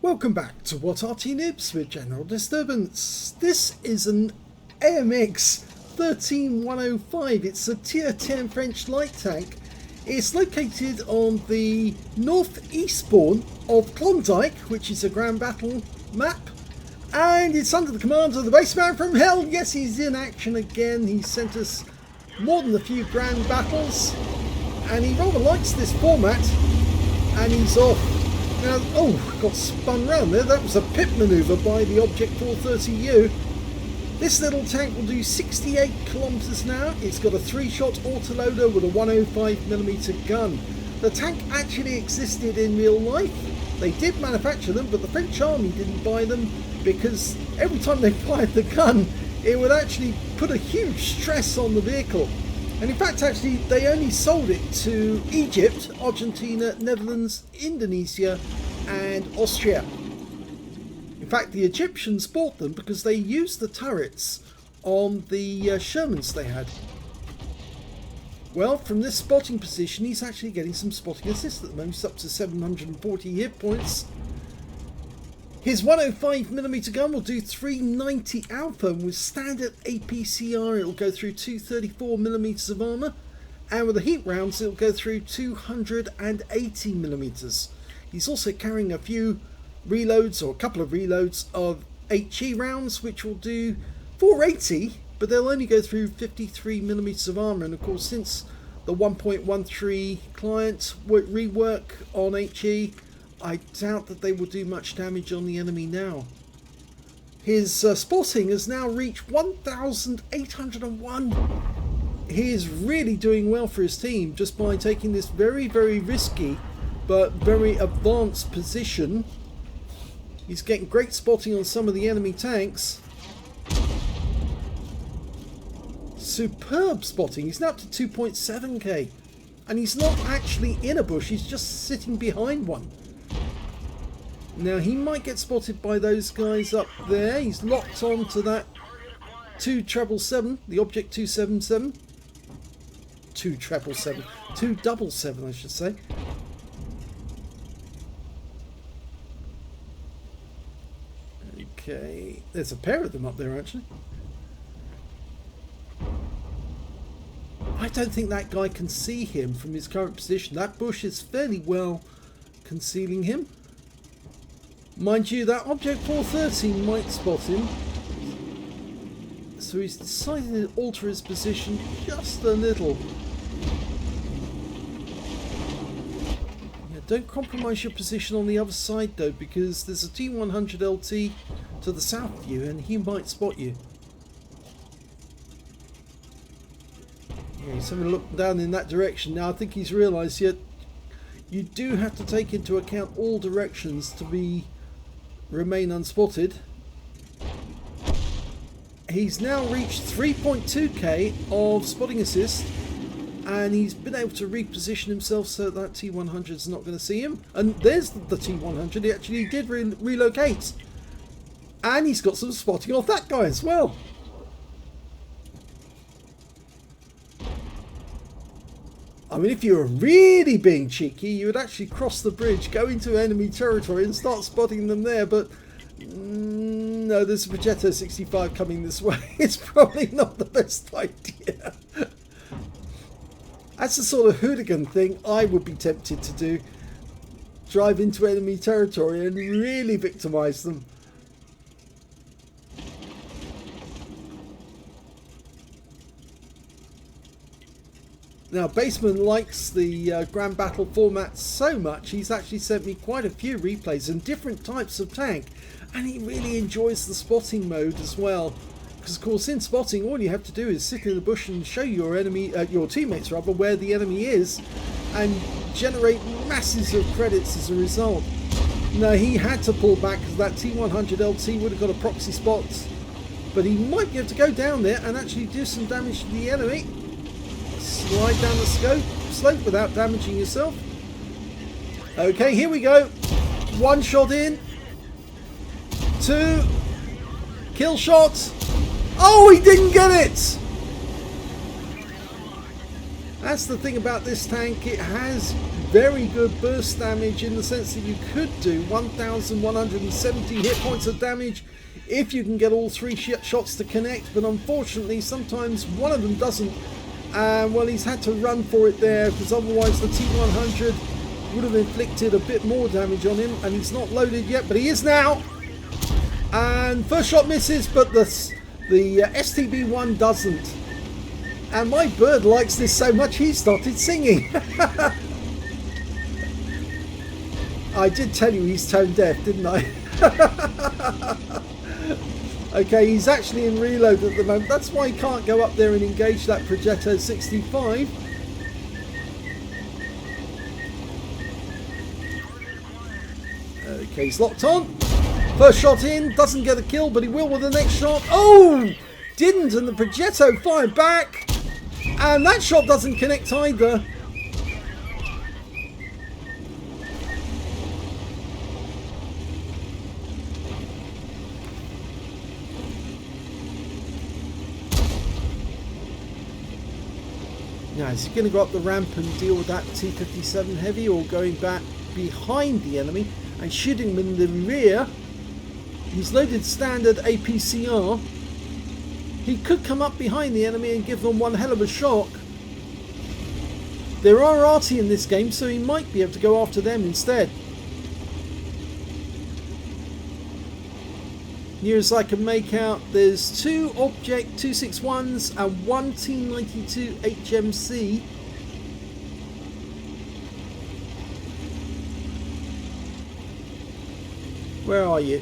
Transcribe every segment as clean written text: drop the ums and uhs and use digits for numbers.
Welcome back to What Arty Noobs with General Disturbance. This is an AMX 13105. It's a tier 10 French light tank. It's located on the northeast spawn of Klondike, which is a Grand Battle map. And it's under the command of the Bassman from Hell. Yes, he's in action again. He sent us more than a few Grand Battles. And he rather likes this format. And he's off. Now, oh, got spun round there. That was a pit manoeuvre by the Object 430U. This little tank will do 68 kilometers an hour. It's got a 3-shot autoloader with a 105mm gun. The tank actually existed in real life. They did manufacture them, but the French army didn't buy them because every time they fired the gun, it would actually put a huge stress on the vehicle. And in fact, actually, they only sold it to Egypt, Argentina, Netherlands, Indonesia, and Austria. In fact, the Egyptians bought them because they used the turrets on the Shermans they had. Well, from this spotting position, he's actually getting some spotting assist at the moment. He's up to 740 hit points. His 105mm gun will do 390 alpha, and with standard APCR it'll go through 234mm of armour, and with the heat rounds it'll go through 280mm. He's also carrying a few reloads, or a couple of reloads of HE rounds, which will do 480, but they'll only go through 53mm of armour. And of course, since the 1.13 client rework on HE, I doubt that they will do much damage on the enemy now. His spotting has now reached 1,801. He is really doing well for his team just by taking this very, very risky but very advanced position. He's getting great spotting on some of the enemy tanks. Superb spotting. He's now up to 2.7k. And he's not actually in a bush, he's just sitting behind one. Now, he might get spotted by those guys up there. He's locked on to that 277, the Object 277. 277, I should say. Okay, there's a pair of them up there, actually. I don't think that guy can see him from his current position. That bush is fairly well concealing him. Mind you, that Object 430 might spot him. So he's decided to alter his position just a little. Yeah, don't compromise your position on the other side though, because there's a T100 LT to the south of you and he might spot you. Yeah, he's having a look down in that direction. Now I think he's realised yet you do have to take into account all directions to remain unspotted. He's now reached 3.2k of spotting assist, and he's been able to reposition himself so that T100 is not going to see him. And there's the T100. He actually did relocate, and he's got some spotting off that guy as well. I mean, if you were really being cheeky, you would actually cross the bridge, go into enemy territory and start spotting them there, but no, there's a Progetto 65 coming this way. It's probably not the best idea. That's the sort of hooligan thing I would be tempted to do. Drive into enemy territory and really victimise them. Now, Bassman likes the Grand Battle format so much, he's actually sent me quite a few replays and different types of tank, and he really enjoys the spotting mode as well. Because, of course, in spotting, all you have to do is sit in the bush and show your teammates rather, where the enemy is, and generate masses of credits as a result. Now, he had to pull back because that T100 LT would have got a proxy spot, but he might be able to go down there and actually do some damage to the enemy. Slide down the slope without damaging yourself. Okay, here we go. One shot in. Two. Kill shot. Oh, he didn't get it. That's the thing about this tank. It has very good burst damage in the sense that you could do 1,170 hit points of damage if you can get all 3 shots to connect, but unfortunately sometimes one of them doesn't. Well, he's had to run for it there, because otherwise the T100 would have inflicted a bit more damage on him, and he's not loaded yet, but he is now. And first shot misses, but the STB1 doesn't. And my bird likes this so much he started singing. I did tell you he's tone deaf, didn't I? Okay, he's actually in reload at the moment. That's why he can't go up there and engage that Progetto 65. Okay, he's locked on. First shot in, doesn't get a kill, but he will with the next shot. Oh! Didn't, and the Progetto fired back. And that shot doesn't connect either. Now, is he going to go up the ramp and deal with that T-57 heavy, or going back behind the enemy and shooting him in the rear? He's loaded standard APCR. He could come up behind the enemy and give them one hell of a shock. There are Arty in this game, so he might be able to go after them instead. Near as I can make out, there's 2 Object 261s and 1 T92 HMC. Where are you?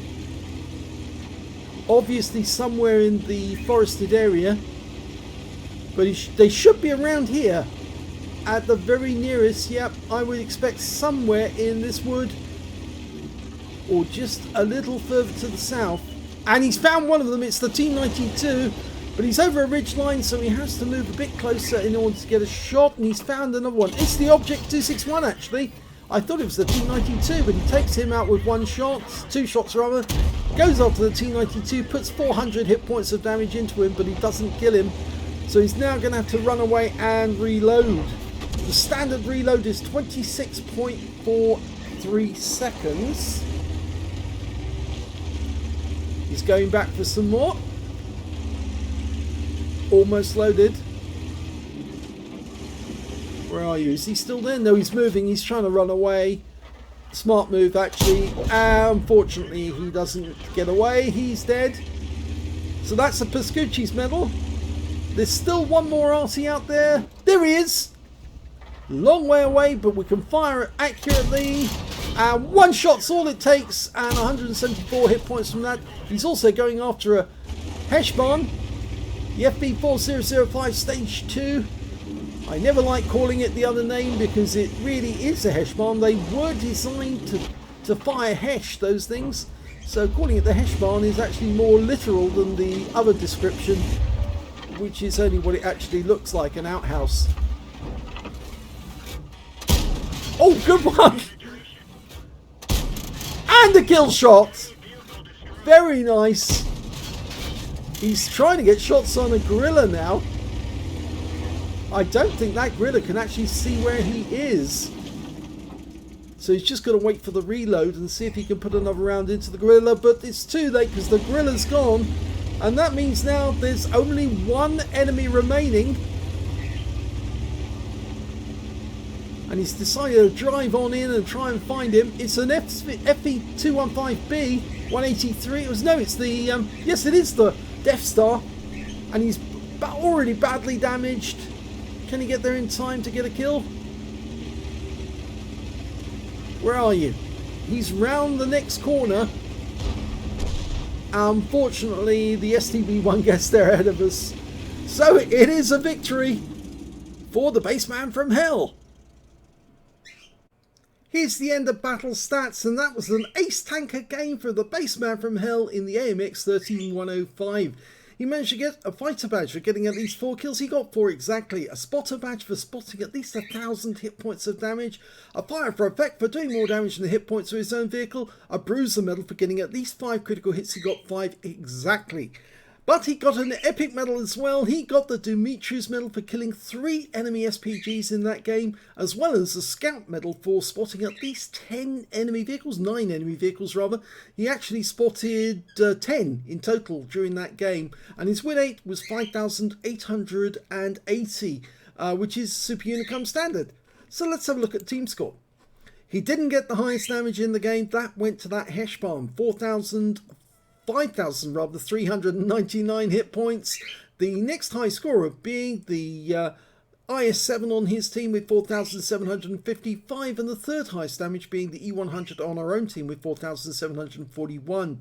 Obviously somewhere in the forested area, but they should be around here at the very nearest. Yep, I would expect somewhere in this wood or just a little further to the south. And he's found one of them. It's the T92, but he's over a ridge line, so he has to move a bit closer in order to get a shot. And he's found another one. It's the Object 261 actually. I thought it was the T92, but he takes him out with 1 shot, 2 shots rather. Goes after the T92, puts 400 hit points of damage into him, but he doesn't kill him. So he's now going to have to run away and reload. The standard reload is 26.43 seconds. He's going back for some more. Almost loaded. Where are you? Is he still there? No, he's moving. He's trying to run away. Smart move, actually. Unfortunately, he doesn't get away. He's dead. So that's a Pascucci's medal. There's still one more Arty out there. There he is. Long way away, but we can fire it accurately. And 1 shot's all it takes, and 174 hit points from that. He's also going after a Heshbon, the FB4005 Stage 2. I never like calling it the other name because it really is a Heshbon. They were designed to fire Hesh, those things. So calling it the Heshbon is actually more literal than the other description, which is only what it actually looks like, an outhouse. Oh, good one! And a kill shot! Very nice. He's trying to get shots on a gorilla now. I don't think that gorilla can actually see where he is. So he's just got to wait for the reload and see if he can put another round into the gorilla. But it's too late because the gorilla's gone. And that means now there's only 1 enemy remaining. And he's decided to drive on in and try and find him. It's an FE215B 183. It's the yes, it is the Death Star, and he's already badly damaged. Can he get there in time to get a kill? Where are you? He's round the next corner. Unfortunately, the STB1 gets there ahead of us. So it is a victory for the Bassman from Hell. Here's the end of battle stats, and that was an ace tanker game for the Bassman from Hell in the AMX 13105. He managed to get a fighter badge for getting at least 4 kills. He got 4 exactly. A spotter badge for spotting at least 1,000 hit points of damage. A fire for effect for doing more damage than the hit points of his own vehicle. A bruiser medal for getting at least 5 critical hits. He got 5 exactly. But he got an epic medal as well. He got the Dumitrius medal for killing 3 enemy SPGs in that game, as well as the Scout medal for spotting at least 10 enemy vehicles, 9 enemy vehicles rather. He actually spotted 10 in total during that game, and his win rate was 5,880, which is Super Unicum standard. So let's have a look at team score. He didn't get the highest damage in the game. That went to that Heshbomb, 5,399 hit points. The next high scorer being the IS-7 on his team with 4,755, and the third highest damage being the E-100 on our own team with 4,741.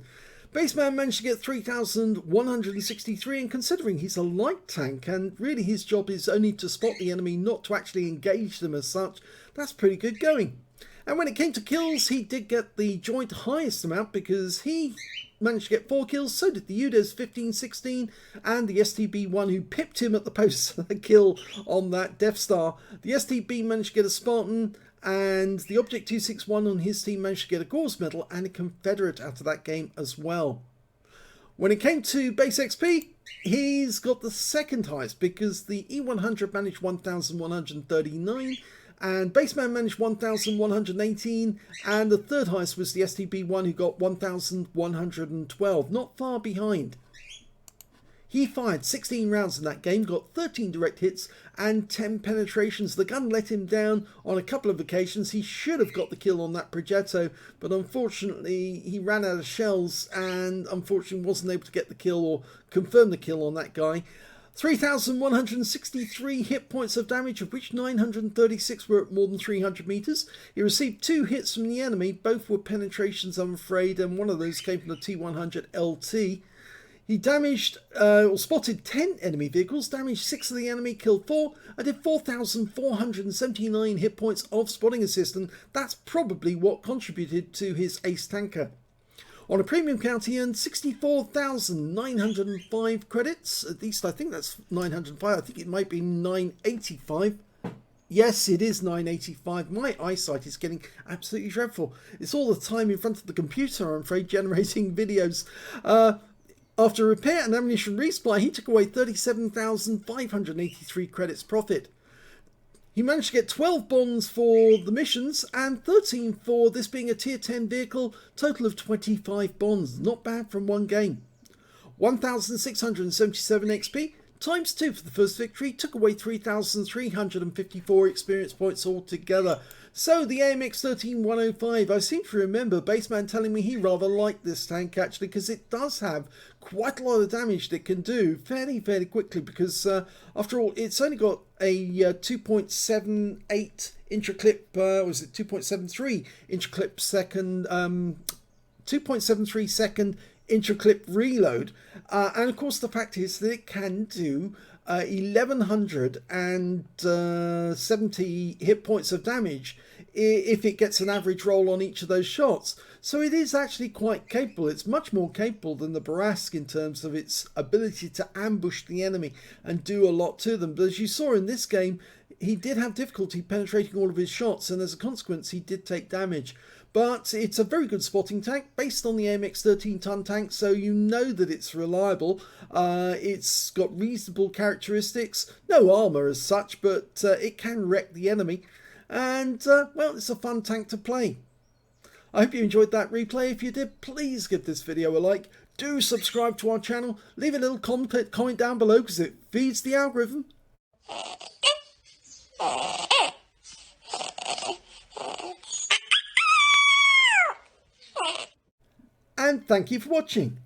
Bassman managed to get 3,163, and considering he's a light tank and really his job is only to spot the enemy, not to actually engage them as such, that's pretty good going. And when it came to kills, he did get the joint highest amount because he managed to get 4 kills, so did the UDES 1516 and the STB1 who pipped him at the post for the kill on that Death Star. The STB managed to get a Spartan, and the Object 261 on his team managed to get a Gauze medal and a Confederate out of that game as well. When it came to base XP, he's got the second highest because the E100 managed 1,139 and Bassman managed 1,118, and the third highest was the STB1 who got 1,112, not far behind. He fired 16 rounds in that game, got 13 direct hits and 10 penetrations. The gun let him down on a couple of occasions. He should have got the kill on that Progetto, but unfortunately he ran out of shells and unfortunately wasn't able to get the kill or confirm the kill on that guy. 3,163 hit points of damage, of which 936 were at more than 300 meters. He received 2 hits from the enemy, both were penetrations I'm afraid, and one of those came from the T100 LT. He damaged, or spotted 10 enemy vehicles, damaged 6 of the enemy, killed 4, and did 4,479 hit points of spotting assist, and that's probably what contributed to his ace tanker. On a premium count, he earned 64,905 credits. At least I think that's 905. I think it might be 985. Yes, it is 985. My eyesight is getting absolutely dreadful. It's all the time in front of the computer, I'm afraid, generating videos. After repair and ammunition resupply, he took away 37,583 credits profit. He managed to get 12 bonds for the missions and 13 for this being a tier 10 vehicle, total of 25 bonds. Not bad from one game. 1,677 XP times 2 for the first victory, took away 3,354 experience points altogether. So the AMX 13105, I seem to remember Bassman telling me he rather liked this tank actually because it does have quite a lot of damage that it can do fairly quickly because after all it's only got a 2.78 inch-clip, was it 2.73 inch-clip second, 2.73 second inch-clip reload, and of course the fact is that it can do 1,170 hit points of damage if it gets an average roll on each of those shots. So it is actually quite capable. It's much more capable than the Borask in terms of its ability to ambush the enemy and do a lot to them. But as you saw in this game, he did have difficulty penetrating all of his shots, and as a consequence he did take damage. But it's a very good spotting tank based on the AMX 13-ton tank, so you know that it's reliable. It's got reasonable characteristics, no armour as such, but it can wreck the enemy. And, well, it's a fun tank to play. I hope you enjoyed that replay. If you did, please give this video a like. Do subscribe to our channel. Leave a little comment down below because it feeds the algorithm. And thank you for watching.